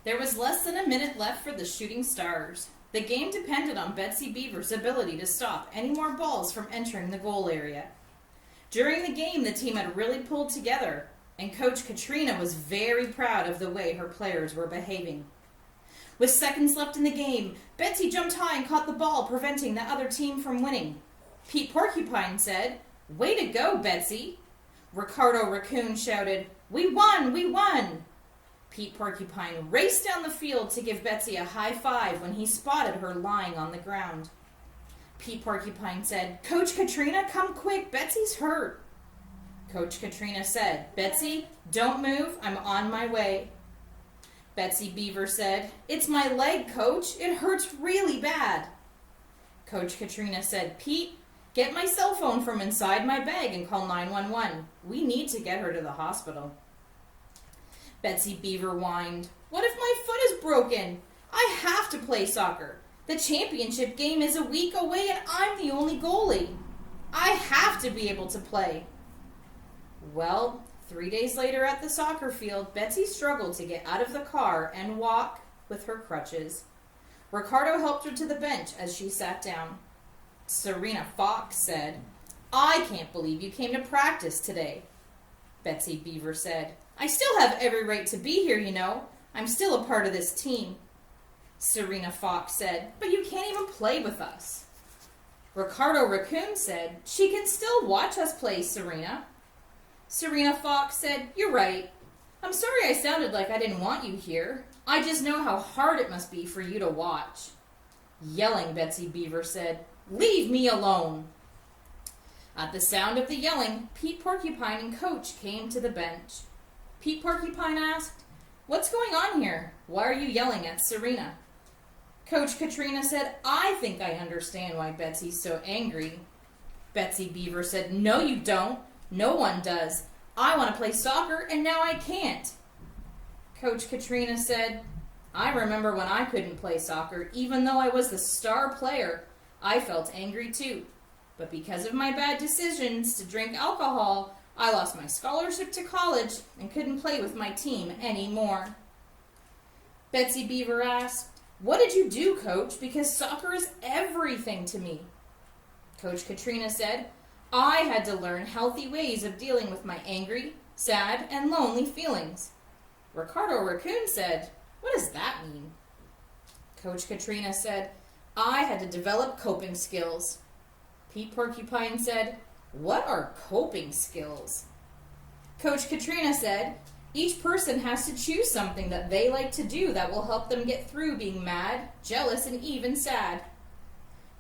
There was less than a minute left for the Shooting Stars. The game depended on Betsy Beaver's ability to stop any more balls from entering the goal area. During the game, the team had really pulled together, and Coach Katrina was very proud of the way her players were behaving. With seconds left in the game, Betsy jumped high and caught the ball, preventing the other team from winning. Pete Porcupine said, "Way to go, Betsy." Ricardo Raccoon shouted, "We won! We won!" Pete Porcupine raced down the field to give Betsy a high five when he spotted her lying on the ground. Pete Porcupine said, "Coach Katrina, come quick, Betsy's hurt." Coach Katrina said, "Betsy, don't move, I'm on my way." Betsy Beaver said, "It's my leg, Coach, it hurts really bad." Coach Katrina said, "Pete, get my cell phone from inside my bag and call 911. We need to get her to the hospital." Betsy Beaver whined, "What if my foot is broken? I have to play soccer. The championship game is a week away and I'm the only goalie. I have to be able to play." Well, 3 days later at the soccer field, Betsy struggled to get out of the car and walk with her crutches. Ricardo helped her to the bench as she sat down. Serena Fox said, "I can't believe you came to practice today." Betsy Beaver said, "I still have every right to be here, you know. I'm still a part of this team." Serena Fox said, "But you can't even play with us." Ricardo Raccoon said, "She can still watch us play, Serena." Serena Fox said, "You're right. I'm sorry I sounded like I didn't want you here. I just know how hard it must be for you to watch." Yelling, Betsy Beaver said, "Leave me alone." At the sound of the yelling, Pete Porcupine and Coach came to the bench. Pete Porcupine asked, "What's going on here? Why are you yelling at Serena?" Coach Katrina said, "I think I understand why Betsy's so angry." Betsy Beaver said, "No, you don't. No one does. I want to play soccer and now I can't." Coach Katrina said, "I remember when I couldn't play soccer, even though I was the star player. I felt angry too. But because of my bad decisions to drink alcohol, I lost my scholarship to college and couldn't play with my team anymore." Betsy Beaver asked, "What did you do, Coach? Because soccer is everything to me." Coach Katrina said, "I had to learn healthy ways of dealing with my angry, sad, and lonely feelings." Ricardo Raccoon said, "What does that mean?" Coach Katrina said, "I had to develop coping skills." Pete Porcupine said, "What are coping skills?" Coach Katrina said, "Each person has to choose something that they like to do that will help them get through being mad, jealous, and even sad."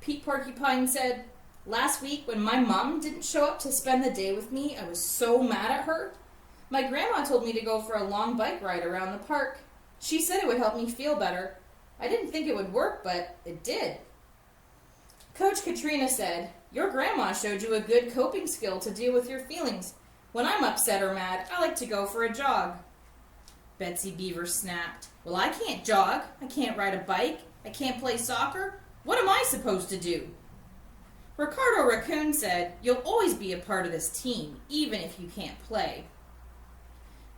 Pete Porcupine said, "Last week when my mom didn't show up to spend the day with me, I was so mad at her. My grandma told me to go for a long bike ride around the park. She said it would help me feel better. I didn't think it would work, but it did." Coach Katrina said, "Your grandma showed you a good coping skill to deal with your feelings. When I'm upset or mad, I like to go for a jog." Betsy Beaver snapped, "Well, I can't jog. I can't ride a bike. I can't play soccer. What am I supposed to do?" Ricardo Raccoon said, "You'll always be a part of this team, even if you can't play."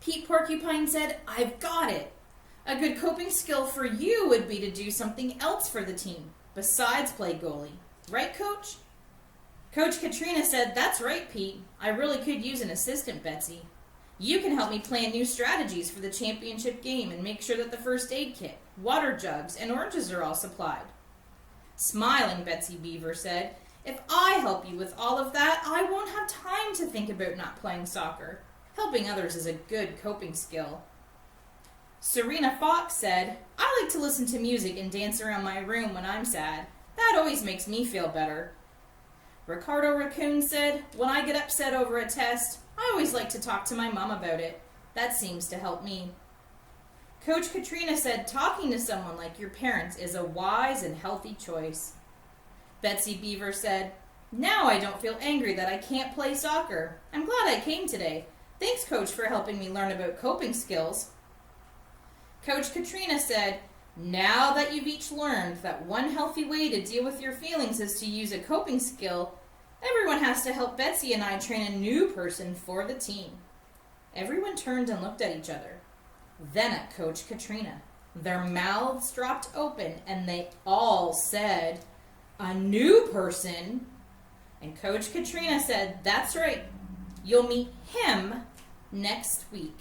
Pete Porcupine said, "I've got it. A good coping skill for you would be to do something else for the team, besides play goalie. Right, Coach?" Coach Katrina said, "That's right, Pete. I really could use an assistant, Betsy. You can help me plan new strategies for the championship game and make sure that the first aid kit, water jugs, and oranges are all supplied." Smiling, Betsy Beaver said, "If I help you with all of that, I won't have time to think about not playing soccer. Helping others is a good coping skill." Serena Fox said, "I like to listen to music and dance around my room when I'm sad. That always makes me feel better." Ricardo Raccoon said, "When I get upset over a test, I always like to talk to my mom about it. That seems to help me." Coach Katrina said, "Talking to someone like your parents is a wise and healthy choice." Betsy Beaver said, "Now I don't feel angry that I can't play soccer. I'm glad I came today. Thanks, Coach, for helping me learn about coping skills." Coach Katrina said, "Now that you've each learned that one healthy way to deal with your feelings is to use a coping skill, everyone has to help Betsy and I train a new person for the team." Everyone turned and looked at each other, then at Coach Katrina. Their mouths dropped open and they all said, "A new person?" And Coach Katrina said, "That's right. You'll meet him next week."